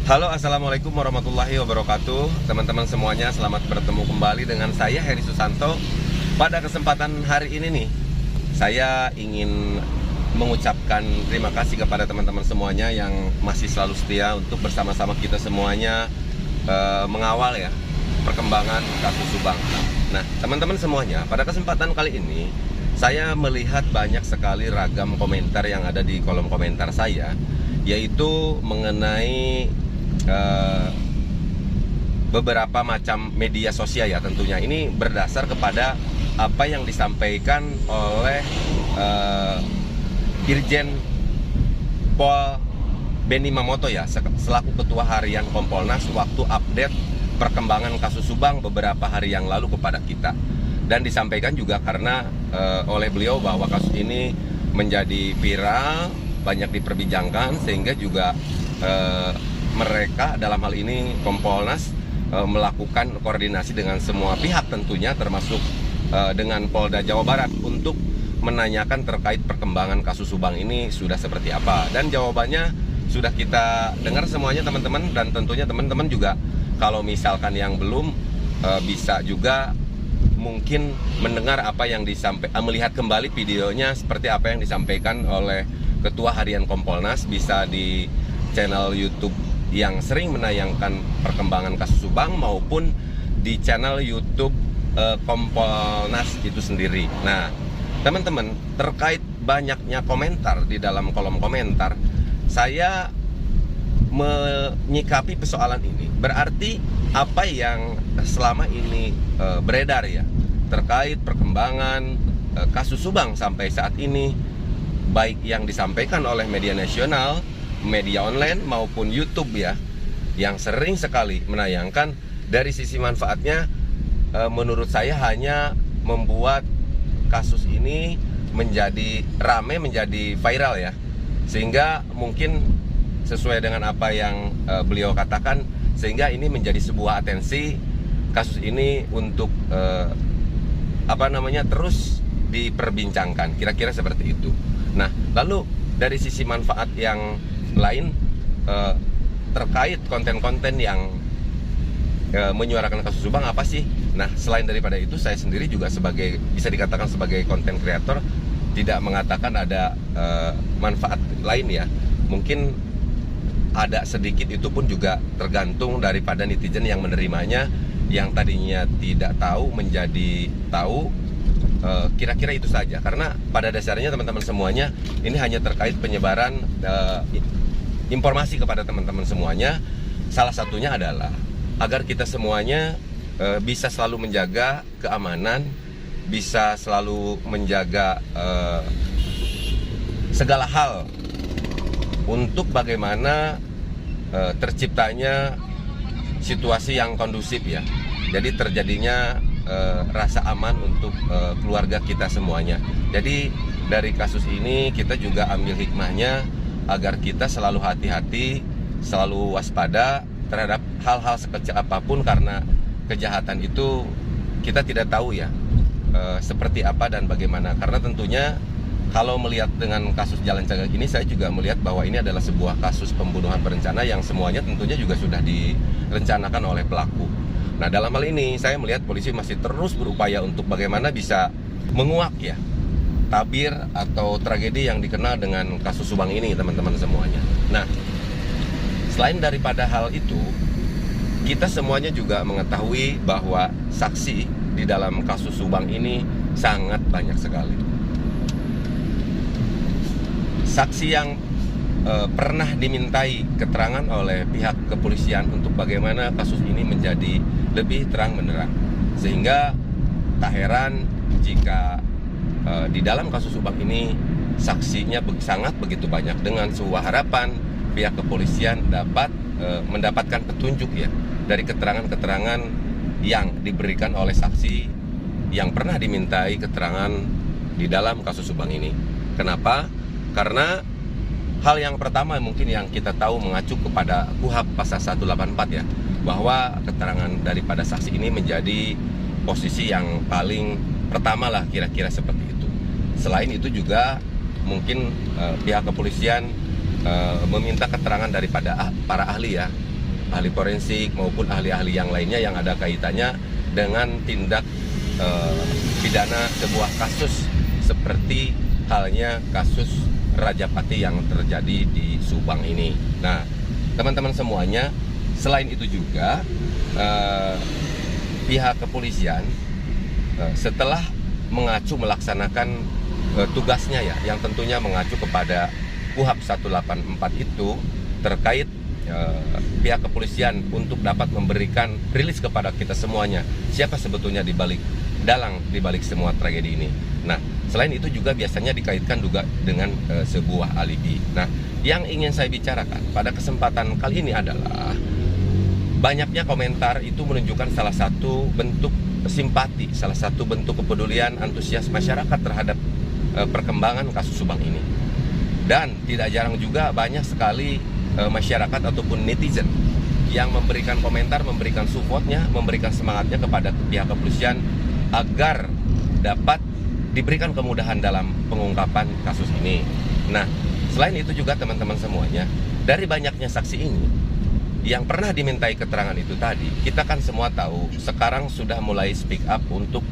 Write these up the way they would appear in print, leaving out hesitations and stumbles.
Halo, assalamualaikum warahmatullahi wabarakatuh. Teman-teman semuanya, selamat bertemu kembali dengan saya Heri Susanto. Pada kesempatan hari ini nih, saya ingin mengucapkan terima kasih kepada teman-teman semuanya yang masih selalu setia untuk bersama-sama kita semuanya mengawal ya perkembangan kasus Subang. Nah, teman-teman semuanya, pada kesempatan kali ini saya melihat banyak sekali ragam komentar yang ada di kolom komentar saya, yaitu mengenai beberapa macam media sosial ya tentunya. Ini berdasar kepada apa yang disampaikan oleh Irjen Pol Benny Mamoto ya, selaku Ketua Harian Kompolnas waktu update perkembangan kasus Subang beberapa hari yang lalu kepada kita. Dan disampaikan juga karena oleh beliau bahwa kasus ini menjadi viral, banyak diperbincangkan, sehingga juga mereka dalam hal ini Kompolnas melakukan koordinasi dengan semua pihak tentunya, termasuk dengan Polda Jawa Barat untuk menanyakan terkait perkembangan kasus Subang ini sudah seperti apa. Dan jawabannya sudah kita dengar semuanya teman-teman, dan tentunya teman-teman juga kalau misalkan yang belum bisa juga mungkin mendengar apa yang disampaikan, melihat kembali videonya seperti apa yang disampaikan oleh Ketua Harian Kompolnas, bisa di channel YouTube yang sering menayangkan perkembangan kasus Subang maupun di channel YouTube Kompolnas itu sendiri. Nah, teman-teman, terkait banyaknya komentar di dalam kolom komentar, saya menyikapi persoalan ini. Berarti apa yang selama ini beredar ya terkait perkembangan kasus Subang sampai saat ini, baik yang disampaikan oleh media nasional, media online maupun YouTube ya, yang sering sekali menayangkan, dari sisi manfaatnya menurut saya hanya membuat kasus ini menjadi rame, menjadi viral ya, sehingga mungkin sesuai dengan apa yang beliau katakan, sehingga ini menjadi sebuah atensi kasus ini untuk terus diperbincangkan, kira-kira seperti itu. Nah, lalu dari sisi manfaat yang lain terkait konten-konten yang menyuarakan kasus Subang apa sih? Nah, selain daripada itu, saya sendiri juga bisa dikatakan sebagai konten kreator, tidak mengatakan ada manfaat lain ya. Mungkin ada sedikit, itu pun juga tergantung daripada netizen yang menerimanya, yang tadinya tidak tahu menjadi tahu. Kira-kira itu saja, karena pada dasarnya teman-teman semuanya ini hanya terkait penyebaran informasi kepada teman-teman semuanya. Salah satunya adalah agar kita semuanya bisa selalu menjaga keamanan, bisa selalu menjaga segala hal untuk bagaimana terciptanya situasi yang kondusif ya. Jadi terjadinya rasa aman untuk keluarga kita semuanya. Jadi dari kasus ini kita juga ambil hikmahnya agar kita selalu hati-hati, selalu waspada terhadap hal-hal sekecil apapun, karena kejahatan itu kita tidak tahu ya seperti apa dan bagaimana. Karena tentunya kalau melihat dengan kasus Jalan Cagak ini, saya juga melihat bahwa ini adalah sebuah kasus pembunuhan berencana yang semuanya tentunya juga sudah direncanakan oleh pelaku. Nah, dalam hal ini saya melihat polisi masih terus berupaya untuk bagaimana bisa menguak ya tabir atau tragedi yang dikenal dengan kasus Subang ini, teman-teman semuanya. Nah, selain daripada hal itu, kita semuanya juga mengetahui bahwa saksi di dalam kasus Subang ini sangat banyak sekali. Saksi yang pernah dimintai keterangan oleh pihak kepolisian untuk bagaimana kasus ini menjadi lebih terang benderang, sehingga tak heran jika di dalam kasus Subang ini saksinya sangat begitu banyak, dengan sebuah harapan pihak kepolisian dapat mendapatkan petunjuk ya dari keterangan-keterangan yang diberikan oleh saksi yang pernah dimintai keterangan di dalam kasus Subang ini. Kenapa? Karena hal yang pertama mungkin yang kita tahu mengacu kepada KUHP pasal 184 ya, bahwa keterangan daripada saksi ini menjadi posisi yang paling pertama lah, kira-kira seperti itu. Selain itu juga mungkin pihak kepolisian meminta keterangan daripada para ahli ya, ahli forensik maupun ahli-ahli yang lainnya yang ada kaitannya dengan tindak pidana sebuah kasus seperti halnya kasus Rajapati yang terjadi di Subang ini. Nah, teman-teman semuanya, selain itu juga pihak kepolisian setelah mengacu melaksanakan tugasnya ya, yang tentunya mengacu kepada KUHP 184 itu terkait pihak kepolisian untuk dapat memberikan rilis kepada kita semuanya siapa sebetulnya di balik semua tragedi ini. Nah, selain itu juga biasanya dikaitkan juga dengan sebuah alibi. Nah, yang ingin saya bicarakan pada kesempatan kali ini adalah banyaknya komentar itu menunjukkan salah satu bentuk simpati, salah satu bentuk kepedulian antusias masyarakat terhadap perkembangan kasus Subang ini. Dan tidak jarang juga banyak sekali masyarakat ataupun netizen yang memberikan komentar, memberikan supportnya, memberikan semangatnya kepada pihak kepolisian agar dapat diberikan kemudahan dalam pengungkapan kasus ini. Nah, selain itu juga teman-teman semuanya, dari banyaknya saksi ini yang pernah dimintai keterangan itu tadi, kita kan semua tahu sekarang sudah mulai speak up untuk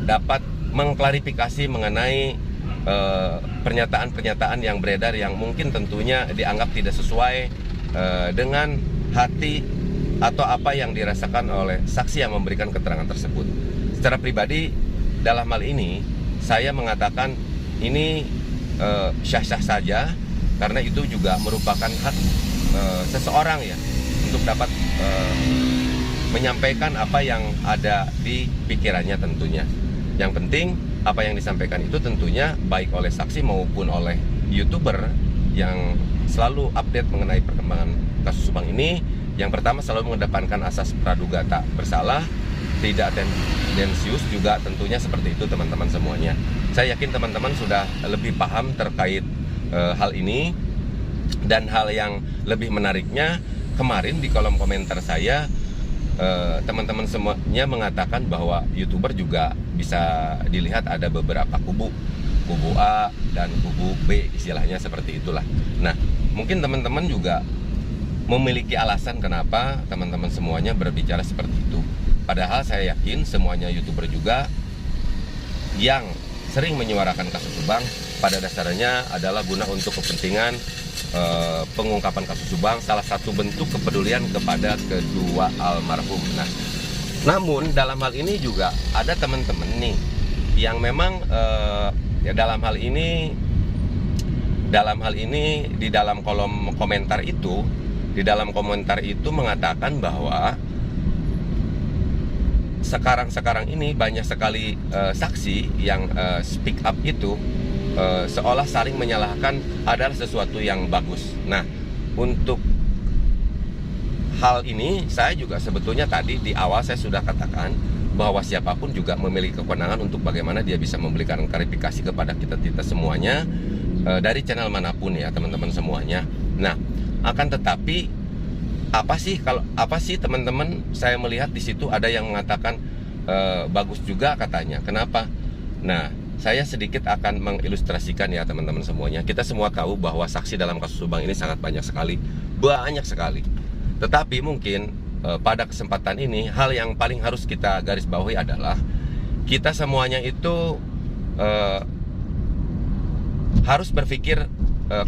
dapat mengklarifikasi mengenai pernyataan-pernyataan yang beredar yang mungkin tentunya dianggap tidak sesuai dengan hati atau apa yang dirasakan oleh saksi yang memberikan keterangan tersebut. Secara pribadi, dalam hal ini saya mengatakan ini syah-syah saja, karena itu juga merupakan hak seseorang ya untuk dapat menyampaikan apa yang ada di pikirannya tentunya. Yang penting apa yang disampaikan itu tentunya baik oleh saksi maupun oleh YouTuber yang selalu update mengenai perkembangan kasus Subang ini. Yang pertama selalu mengedepankan asas praduga tak bersalah, tidak tendensius juga tentunya seperti itu teman-teman semuanya. Saya yakin teman-teman sudah lebih paham terkait hal ini. Dan hal yang lebih menariknya, kemarin di kolom komentar saya teman-teman semuanya mengatakan bahwa YouTuber juga bisa dilihat ada beberapa kubu A dan kubu B, istilahnya seperti itulah. Nah, mungkin teman-teman juga memiliki alasan kenapa teman-teman semuanya berbicara seperti itu. Padahal saya yakin semuanya YouTuber juga yang sering menyuarakan kasus Subang pada dasarnya adalah guna untuk kepentingan pengungkapan kasus Subang, salah satu bentuk kepedulian kepada kedua almarhum. Nah, namun dalam hal ini juga ada teman-teman nih yang memang ya dalam hal ini di dalam kolom komentar itu, mengatakan bahwa sekarang ini banyak sekali saksi yang speak up itu seolah saling menyalahkan adalah sesuatu yang bagus. Nah, untuk hal ini saya juga sebetulnya tadi di awal saya sudah katakan bahwa siapapun juga memiliki kewenangan untuk bagaimana dia bisa memberikan klarifikasi kepada kita semuanya dari channel manapun ya teman-teman semuanya. Nah, akan tetapi apa sih teman-teman, saya melihat di situ ada yang mengatakan bagus juga katanya. Kenapa? Nah, saya sedikit akan mengilustrasikan ya teman-teman semuanya. Kita semua tahu bahwa saksi dalam kasus Subang ini sangat banyak sekali. Tetapi mungkin pada kesempatan ini hal yang paling harus kita garis bawahi adalah kita semuanya itu harus berpikir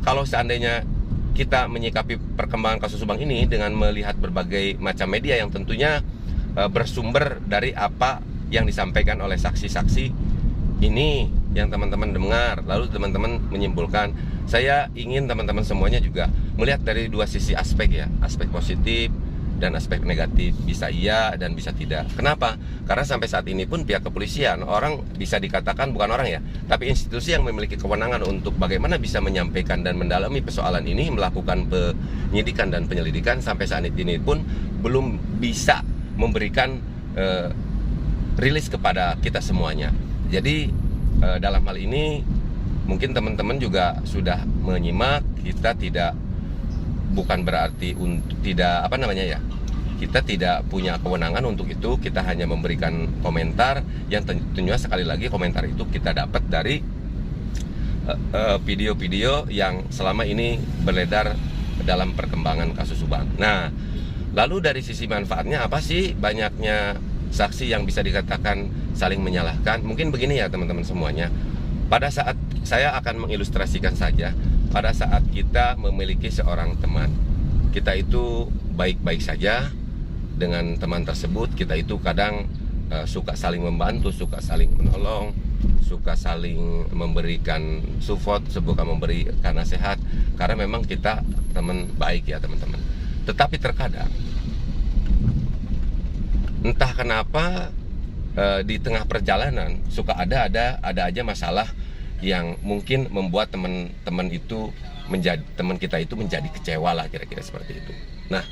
kalau seandainya kita menyikapi perkembangan kasus Subang ini dengan melihat berbagai macam media yang tentunya bersumber dari apa yang disampaikan oleh saksi-saksi ini yang teman-teman dengar, lalu teman-teman menyimpulkan. Saya ingin teman-teman semuanya juga melihat dari dua sisi aspek ya, aspek positif dan aspek negatif, bisa iya dan bisa tidak. Kenapa? Karena sampai saat ini pun pihak kepolisian, orang bisa dikatakan bukan orang ya, tapi institusi yang memiliki kewenangan untuk bagaimana bisa menyampaikan dan mendalami persoalan ini, melakukan penyidikan dan penyelidikan, sampai saat ini pun belum bisa memberikan rilis kepada kita semuanya. Jadi dalam hal ini mungkin teman-teman juga sudah menyimak, kita bukan berarti untuk tidak kita tidak punya kewenangan untuk itu. Kita hanya memberikan komentar yang tentunya sekali lagi komentar itu kita dapat dari video-video yang selama ini beredar dalam perkembangan kasus Subang. Nah, Lalu dari sisi manfaatnya apa sih banyaknya saksi yang bisa dikatakan saling menyalahkan? Mungkin begini ya teman-teman semuanya. Pada saat saya akan mengilustrasikan saja, pada saat kita memiliki seorang teman, kita itu baik-baik saja dengan teman tersebut, kita itu kadang suka saling membantu, suka saling menolong, suka saling memberikan support, bukan memberikan nasihat, karena memang kita teman baik ya teman-teman. Tetapi terkadang entah kenapa di tengah perjalanan suka ada aja masalah yang mungkin membuat teman kita itu menjadi kecewa lah, kira-kira seperti itu. Nah,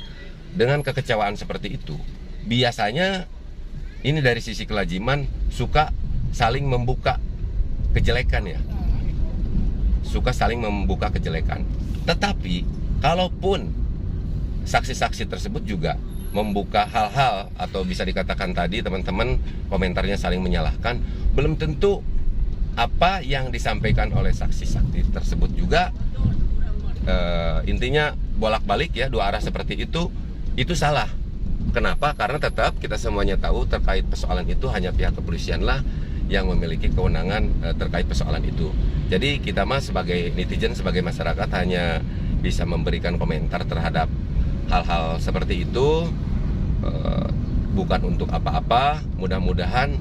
dengan kekecewaan seperti itu, biasanya ini dari sisi kelaziman suka saling membuka kejelekan ya, suka saling membuka kejelekan. Tetapi kalaupun saksi-saksi tersebut juga membuka hal-hal atau bisa dikatakan tadi teman-teman komentarnya saling menyalahkan, belum tentu apa yang disampaikan oleh saksi-saksi tersebut juga intinya bolak-balik ya, dua arah seperti itu salah. Kenapa? Karena tetap kita semuanya tahu terkait persoalan itu hanya pihak kepolisian lah yang memiliki kewenangan terkait persoalan itu. Jadi kita mah sebagai netizen, sebagai masyarakat hanya bisa memberikan komentar terhadap hal-hal seperti itu, bukan untuk apa-apa. Mudah-mudahan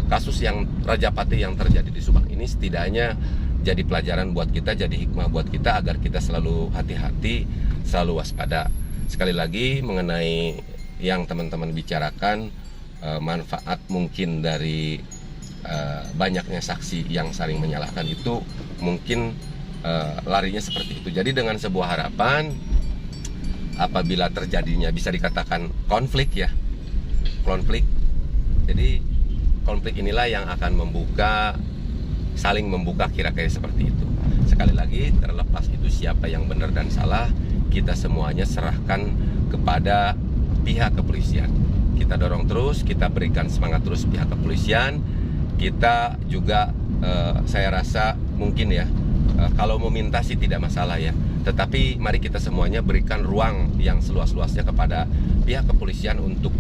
kasus yang Rajapati yang terjadi di Subang ini setidaknya jadi pelajaran buat kita, jadi hikmah buat kita agar kita selalu hati-hati, selalu waspada. Sekali lagi mengenai yang teman-teman bicarakan, manfaat mungkin dari banyaknya saksi yang saling menyalahkan itu mungkin larinya seperti itu. Jadi dengan sebuah harapan, apabila terjadinya bisa dikatakan konflik ya, jadi konflik inilah yang akan saling membuka kira-kira seperti itu. Sekali lagi, terlepas itu siapa yang benar dan salah, kita semuanya serahkan kepada pihak kepolisian. Kita dorong terus, kita berikan semangat terus pihak kepolisian. Kita juga saya rasa mungkin ya, kalau meminta sih tidak masalah ya, tetapi mari kita semuanya berikan ruang yang seluas-luasnya kepada pihak kepolisian untuk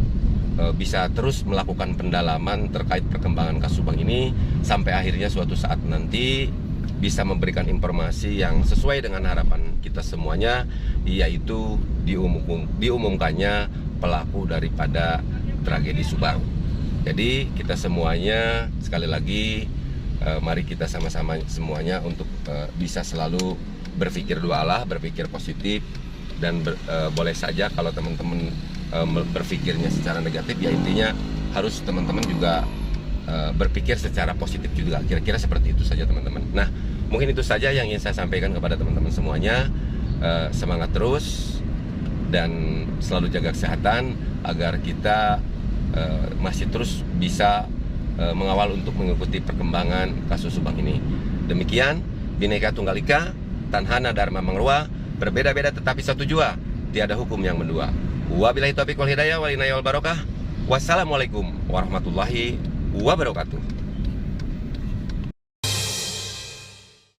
bisa terus melakukan pendalaman terkait perkembangan kasus Subang ini, sampai akhirnya suatu saat nanti bisa memberikan informasi yang sesuai dengan harapan kita semuanya, yaitu diumumkannya pelaku daripada tragedi Subang. Jadi kita semuanya sekali lagi mari kita sama-sama semuanya untuk bisa selalu berpikir dua arah, berpikir positif, dan boleh saja kalau teman-teman berpikirnya secara negatif, ya intinya harus teman-teman juga berpikir secara positif juga, kira-kira seperti itu saja teman-teman. Nah, mungkin itu saja yang ingin saya sampaikan kepada teman-teman semuanya. Semangat terus dan selalu jaga kesehatan agar kita masih terus bisa mengawal untuk mengikuti perkembangan kasus Subang ini. Demikian, Bhinneka Tunggal Ika, Tanhana Dharma Mangrua, berbeda-beda tetapi satu jua, tiada hukum yang mendua. Wabillahi taufiq wal hidayah, wal inayah wal barokah. Wassalamualaikum warahmatullahi wabarakatuh.